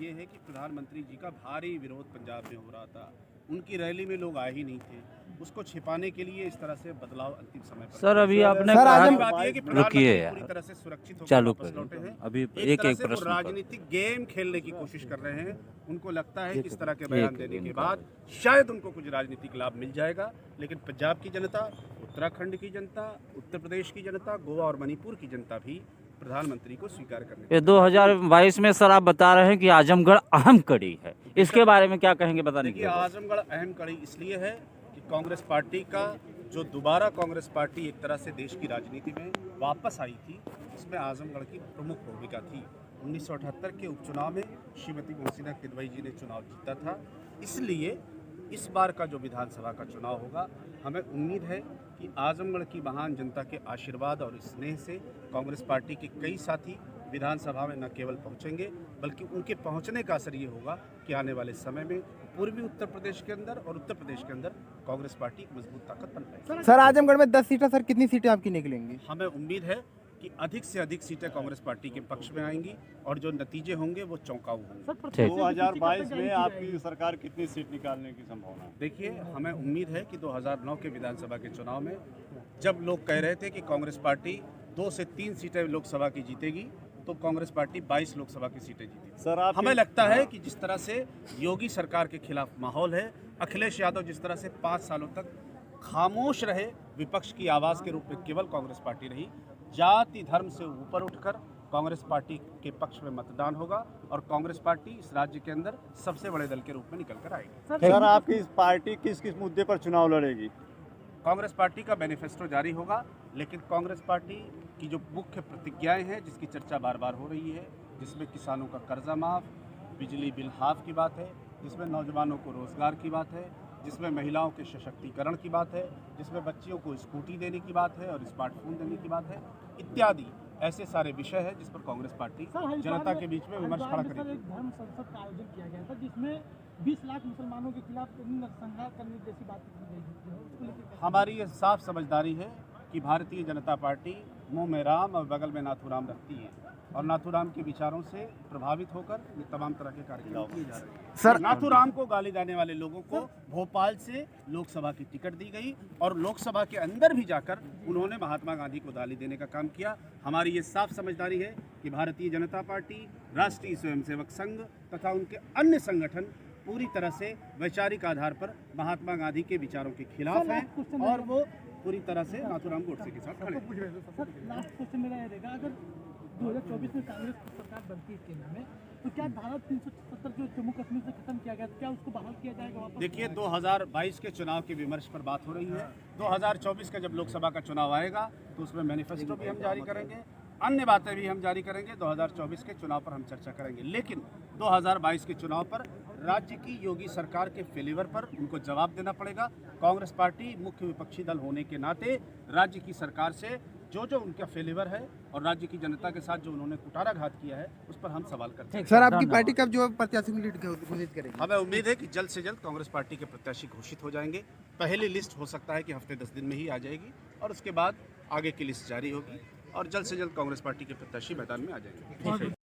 ये है कि प्रधानमंत्री जी का भारी विरोध पंजाब में हो रहा था, उनकी रैली में लोग आए ही नहीं थे, उसको छिपाने के लिए इस तरह से बदलाव अंतिम समय पर। सर अभी आपने सर, कहा, बात ये है कि रुकिए प्रधानमंत्री यार, पूरी तरह से सुरक्षित होकर चालू वापस लौटे करें, हैं। अभी एक एक तरह से प्रश्न वो राजनीतिक गेम खेलने की कोशिश कर रहे हैं। उनको लगता है कि इस तरह के बयान देने के बाद शायद उनको कुछ राजनीतिक लाभ मिल जाएगा, लेकिन पंजाब की जनता, उत्तराखंड की जनता, उत्तर प्रदेश की जनता, गोवा और मणिपुर की जनता भी प्रधानमंत्री को स्वीकार करने। ये 2022 में सर आप बता रहे हैं कि आजमगढ़ अहम कड़ी है, इसके बारे में क्या कहेंगे बताने देखिए, आजमगढ़ अहम कड़ी इसलिए है कि कांग्रेस पार्टी का जो दोबारा कांग्रेस पार्टी एक तरह से देश की राजनीति में वापस आई थी, उसमें आजमगढ़ की प्रमुख भूमिका थी। 1978 के उपचुनाव में श्रीमती मोहसिना किदवई जी ने चुनाव जीता था, इसलिए इस बार का जो विधानसभा का चुनाव होगा, हमें उम्मीद है कि आजमगढ़ की महान जनता के आशीर्वाद और स्नेह से कांग्रेस पार्टी के कई साथी विधानसभा में न केवल पहुंचेंगे, बल्कि उनके पहुंचने का असर ये होगा कि आने वाले समय में पूर्वी उत्तर प्रदेश के अंदर और उत्तर प्रदेश के अंदर कांग्रेस पार्टी एक मजबूत ताकत बन पाएगी। सर आजमगढ़ में 10 सीटें, सर कितनी सीटें आपकी निकलेंगी? हमें उम्मीद है कि अधिक से अधिक सीटें कांग्रेस पार्टी के पक्ष में आएंगी और जो नतीजे होंगे वो चौंकाऊ होंगे। 2022 में आपकी सरकार कितनी सीट निकालने की संभावना है? देखिए, हमें उम्मीद है कि 2009 के विधानसभा के चुनाव में जब लोग कह रहे थे कि कांग्रेस पार्टी 2 से 3 सीटें लोकसभा की जीतेगी, तो कांग्रेस पार्टी 22 लोकसभा की सीटें जीती। सर हमें लगता है कि जिस तरह से योगी सरकार के खिलाफ माहौल है, अखिलेश यादव जिस तरह से 5 सालों तक खामोश रहे, विपक्ष की आवाज़ के रूप में केवल कांग्रेस पार्टी रही, जाति धर्म से ऊपर उठकर कांग्रेस पार्टी के पक्ष में मतदान होगा और कांग्रेस पार्टी इस राज्य के अंदर सबसे बड़े दल के रूप में निकल कर आएगी। सर आपकी इस पार्टी किस किस मुद्दे पर चुनाव लड़ेगी? कांग्रेस पार्टी का मैनिफेस्टो जारी होगा, लेकिन कांग्रेस पार्टी की जो मुख्य प्रतिज्ञाएं हैं, जिसकी चर्चा बार बार हो रही है, जिसमें किसानों का कर्जा माफ, बिजली बिल हाफ की बात है, जिसमें नौजवानों को रोजगार की बात है, जिसमें महिलाओं के सशक्तिकरण की बात है, जिसमें बच्चियों को स्कूटी देने की बात है और स्मार्टफोन देने की बात है, इत्यादि ऐसे सारे विषय हैं जिस पर कांग्रेस पार्टी जनता के बीच में विमर्श खड़ा करेगी। एक धर्म संसद का आयोजन किया गया था, जिसमें 20 लाख मुसलमानों के खिलाफ नरसंहार करने जैसी बात की गई थी। हमारी ये साफ समझदारी है कि भारतीय जनता पार्टी मुंह में राम और बगल में नाथूराम रखती है और नाथूराम के विचारों से प्रभावित होकर ये तमाम तरह के कार्यक्रम किए जा रहे हैं। सर नाथूराम को गाली देने वाले लोगों को भोपाल से लोकसभा की टिकट दी गई और लोकसभा के अंदर भी जाकर उन्होंने महात्मा गांधी को गाली देने का काम किया। हमारी ये साफ समझदारी है कि भारतीय जनता पार्टी, राष्ट्रीय स्वयंसेवक संघ तथा उनके अन्य संगठन पूरी तरह से वैचारिक आधार पर महात्मा गांधी के विचारों के खिलाफ हैं और वो पूरी तरह से नाथूराम गोडसे के साथ खड़े हैं। लास्ट क्वेश्चन मेरा ये रहेगा, अगर 2024 में कांग्रेस की सरकार बनती है केंद्र में, तो क्या धारा 377 जो जम्मू कश्मीर से खत्म किया गया, क्या उसको बहाल किया जाएगा वापस? देखिए, 2022 के चुनाव के विमर्श पर बात हो रही है। 2024 का जब लोकसभा का चुनाव आएगा तो उसमें मैनिफेस्टो भी हम जारी करेंगे, अन्य बातें भी हम जारी करेंगे। 2024 के चुनाव पर हम चर्चा करेंगे, लेकिन 2022 के चुनाव पर राज्य की योगी सरकार के फेलिवर पर उनको जवाब देना पड़ेगा। कांग्रेस पार्टी मुख्य विपक्षी दल होने के नाते राज्य की सरकार से जो जो उनका फेलिवर है और राज्य की जनता के साथ जो उन्होंने कुटाराघात किया है, उस पर हम सवाल करते हैं। सर आपकी पार्टी कब जो प्रत्याशी की लीड घोषित करेगी? हमें उम्मीद है कि जल्द से जल्द कांग्रेस पार्टी के प्रत्याशी घोषित हो जाएंगे। पहली लिस्ट हो सकता है कि हफ्ते 10 दिन में ही आ जाएगी और उसके बाद आगे की लिस्ट जारी होगी और जल्द से जल्द कांग्रेस पार्टी के प्रत्याशी मैदान में आ जाएंगे।